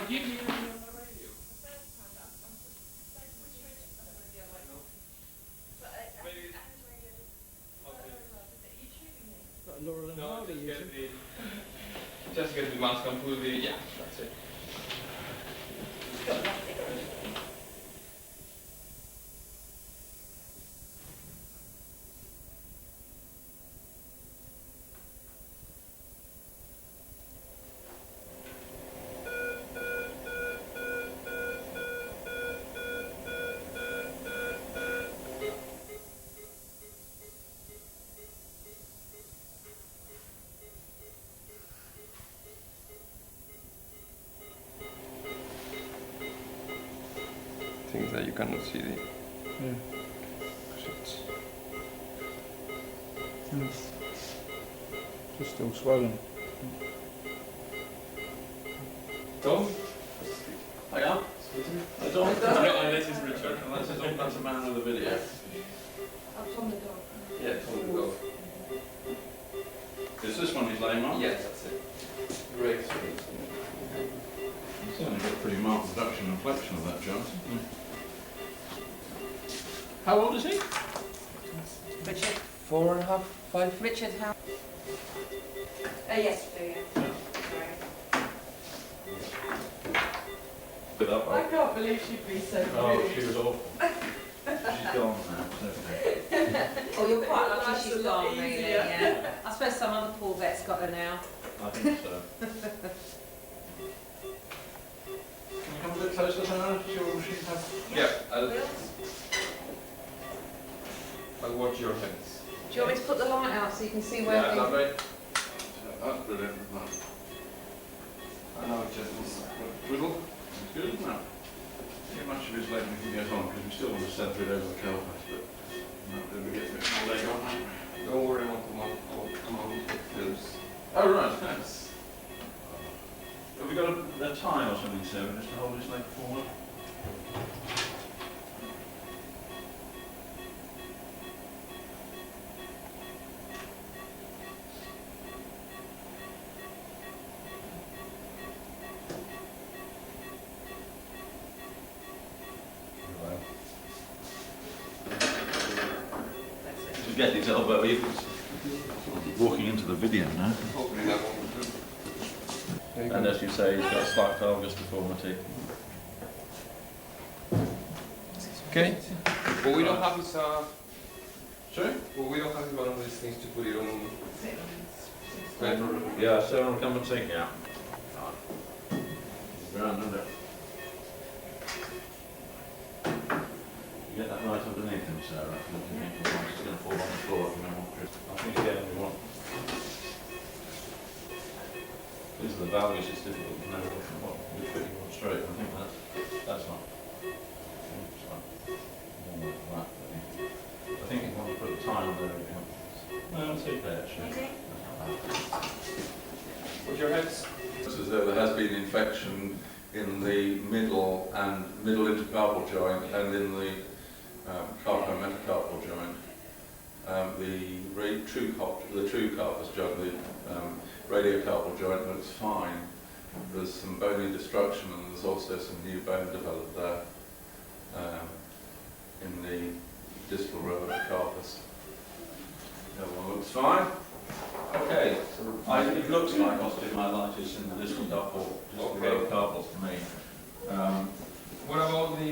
you hear me on the radio? Laurel and No, Hardy just get the mask and pull the, yeah, that's it. Things that you cannot see the shots. Just still swollen. Tom? Hiya. I don't. No, this is Richard, and that's a man with a video. I'm Tom the dog. Yeah, Tom the dog. Is this one he's laying on? Yes, that's it. Great. You certainly got a pretty marked reduction and flexion of that joint. How old is he? Richard. 4.5, 5. Richard, how? Yes, we do, yeah. Bit up. I can't believe she'd be so rude. Oh, she was awful. She's gone now. Okay. Oh, you're quite lucky That's she's a lot gone, really, easier. yeah. I suppose some other poor vet's got her now. I think so. Can you come a bit closer, Sarah? See what machine has? Yeah, I'll watch your hands. Do you want me to put the light out so you can see where Yeah, the... lovely. That's brilliant. I know, just twiddle. It's good, isn't it? Too much of his leg we can get on, because we still want to centre it over the carapace, but then we get a bit more leg on. Don't worry, I want to come on with films. Oh, right, yes. Have we got a tie or something, Sarah, just to hold his leg forward? To get his elbow, he was walking into the video now. Hopefully that won't do. And as you say, he's got a slight valgus deformity. Okay. But we don't have his, Sorry? well, we don't have one of these things to put it on. Yeah, Sarah will come and take it out. Round under. You get that right underneath him, Sarah. He's going to fall on the floor if you don't want to. I think again we want. These are the valgus, it's difficult to know what we fit you on straight. I think that's not. It's like more like that. I think you want to put a tie on there again. No, it's okay actually. Okay. Put your heads. As though there has been infection in the middle and middle intercarpal joint and in the carpometacarpal joint. The true carpus joint, the radiocarpal joint looks fine. There's some bony destruction and there's also some new bone developed there in the distal row of the carpus. The other one looks fine. Okay, it looks like osteomyelitis in the distal carpal, distal row of carpals to me. What about the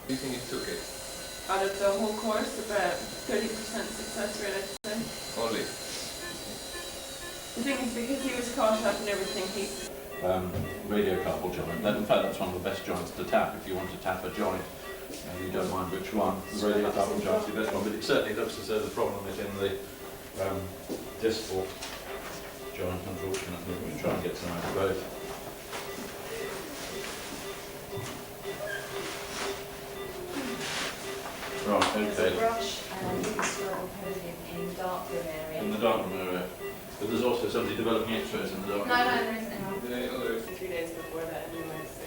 you think it took it? Out of the whole course, about 30% success rate, I'd say. Only. The thing is, because he was caught up and everything, he... Radiocarpal joint. In fact, that's one of the best joints to tap if you want to tap a joint. You don't mind which one. The radiocarpal joint's the best one, but it certainly looks as though the problem is in the distal joint, unfortunately. We try and get some out of both. Right, okay. Brush and sort of in the dark room area. In the dark room area. But there's also somebody developing X-rays in the dark room. No, there isn't anyone. The other 3 days before that anyway, so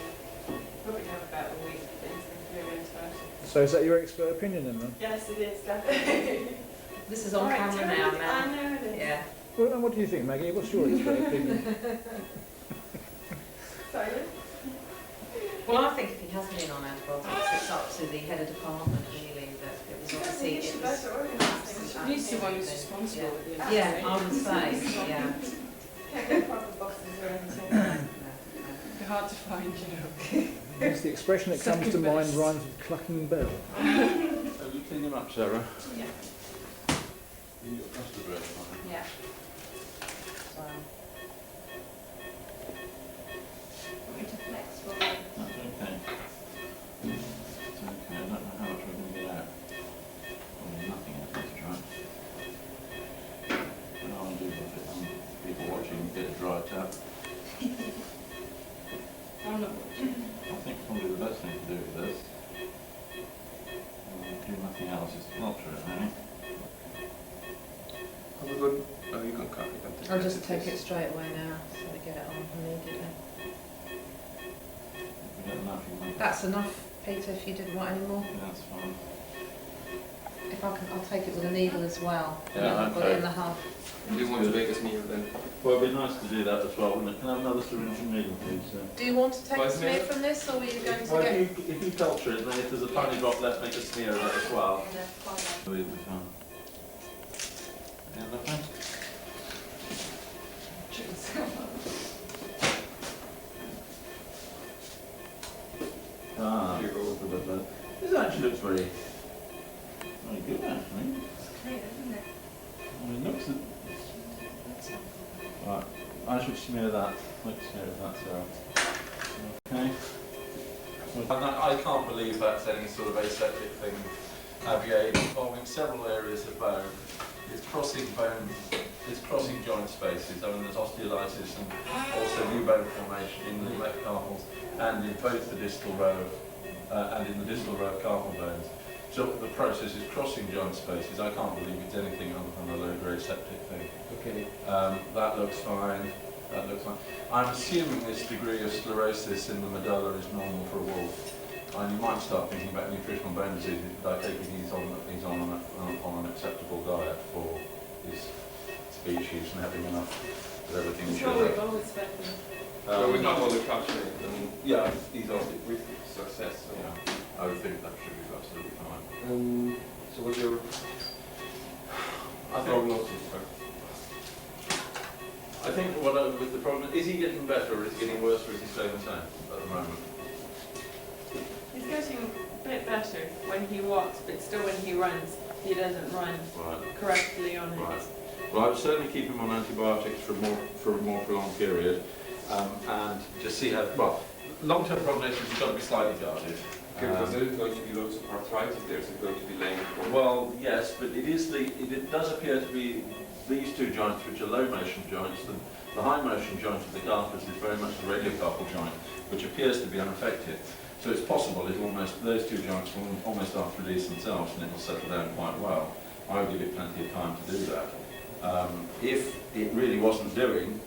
probably have about a week for things to clear into it. So is that your expert opinion then? Yes, it is, definitely. This is on Right, camera tell now, me- Mel. I know it is. Yeah. Well, and what do you think, Maggie? What's your expert opinion? opinion on antibiotics. It's up to the head of department really, that it was obviously, You should it was better organise things. absolute He's the one who's absolute responsible thing. at the end. Yeah, I would say, yeah. Can't get proper boxes or anything. No, no. They're hard to find, you know. It's the expression that comes to Second mind best. rhymes with clucking bell. Have you cleaned him up, Sarah? Yeah. You got custard ready, Martin? Yeah. So. Want me to flex for you? That's okay. It's okay. I don't know how much we're going to get out. Probably nothing out of this joint. I don't want to do with it. People watching get a dry tap. I'm not watching. I think probably the best thing to do with this. Do nothing else. Is filter it, really. Have a good. Oh, you can copy that. I'll just take it straight away now, so we get it on immediately. If we get enough, you can make it. That's enough, Peter, if you didn't want any more. Yeah, that's fine. If I can, I'll take it with a needle as well. Yeah, I've got it okay. in the hub. Do you want to make us near then? Well, it'd be nice to do that as well, wouldn't it? Can I have another syringe and needle, please? Do you want to take a Five smear minutes? from this, or were you going to Well, get... if you culture it, then if there's a tiny drop left, make a smear of it as well. Yeah, fine. We'll be fine. Yeah, lovely. Ah, Here you go. this actually looks very good, actually. It's clear, isn't it? I mean, it looks... Right, I should smear that. Let's smear that, Sarah. Okay. I can't believe that's any sort of aseptic thing. Aviate involving several areas of bone. It's crossing joint spaces. I mean, there's osteolysis and also new bone formation in the metacarpals and in both the distal row and in the distal row of carpal bones. So the process is crossing joint spaces. I can't believe it's anything other than a low-grade septic thing. Okay. That looks fine. That looks fine. I'm assuming this degree of sclerosis in the medulla is normal for a wolf. And you might start thinking about nutritional bone diseases, but I take it he's on an acceptable diet for his species and having enough of everything he It's should what we've have. always expected. So we got all the capturing. I mean, Yeah, he's on. with success. So. Yeah, I would think that should be absolutely fine. So what's your I think, prognosis? I think with the problem, is he getting better or is he getting worse or is he staying the same at the moment? He's getting a bit better when he walks, but still when he runs, he doesn't run Right. correctly on it. Right. Well, I would certainly keep him on antibiotics for a more prolonged period, and just see how. Well, long-term prognosis has got to be slightly guarded. Okay, because there is going to be loads of arthritis there, so it's going to be laying for. Well, yes, but it does appear to be these two joints which are low motion joints. The high motion joint of the carpus is very much the radiocarpal joint, which appears to be unaffected. So it's possible those two joints will almost arthrodese themselves and it will settle down quite well. I would give it plenty of time to do that. If it really wasn't doing,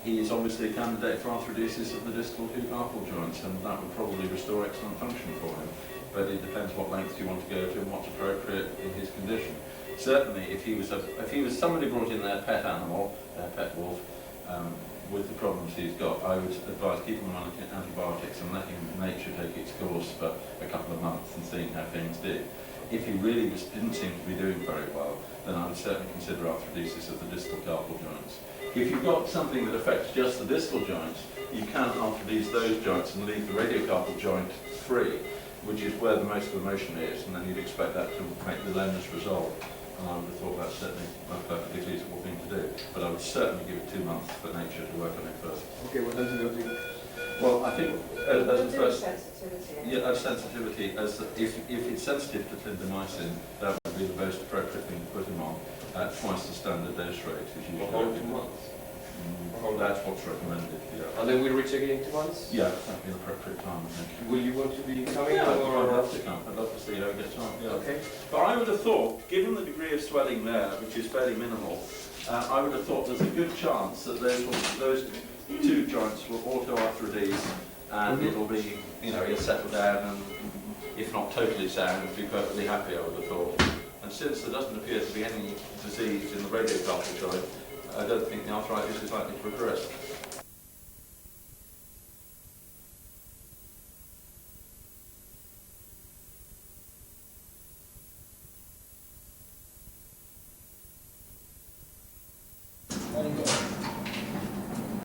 he is obviously a candidate for arthrodesis of the distal two carpal joints, and that would probably restore excellent function for him. But it depends what lengths you want to go to and what's appropriate in his condition. Certainly, if he was somebody brought in their pet animal, their pet wolf, with the problems he's got, I would advise keeping him on antibiotics and letting nature take its course for a couple of months and seeing how things did. If he really didn't seem to be doing very well, then I would certainly consider arthrodesis of the distal carpal joints. If you've got something that affects just the distal joints, you can arthrodese those joints and leave the radiocarpal joint free, which is where the most of the motion is, and then you'd expect that to make the lameness resolve. And I would have thought that's certainly a perfectly feasible thing to do. But I would certainly give it 2 months for nature to work on it first. Okay, what does it do? Well, I think as the first, sensitivity. yeah, as sensitivity, if it's sensitive to clindamycin, that would be the most appropriate thing to put him on at twice the standard dose rate. Is usually For how many months? That's what's recommended. Yeah. And then we reach again in 2 months? Yeah, that'd be an appropriate time, I think. Will you want to be coming Yeah, I'd or? love to come. I'd love to see how it gets on. Yeah. Okay. But I would have thought, given the degree of swelling there, which is fairly minimal, I would have thought there's a good chance that those two joints will auto-arthrodese and it'll be, he'll settle down and, if not totally sound, be perfectly happy, I would have thought. And since there doesn't appear to be any disease in the radiocarpal joint, I don't think the arthritis is likely to progress.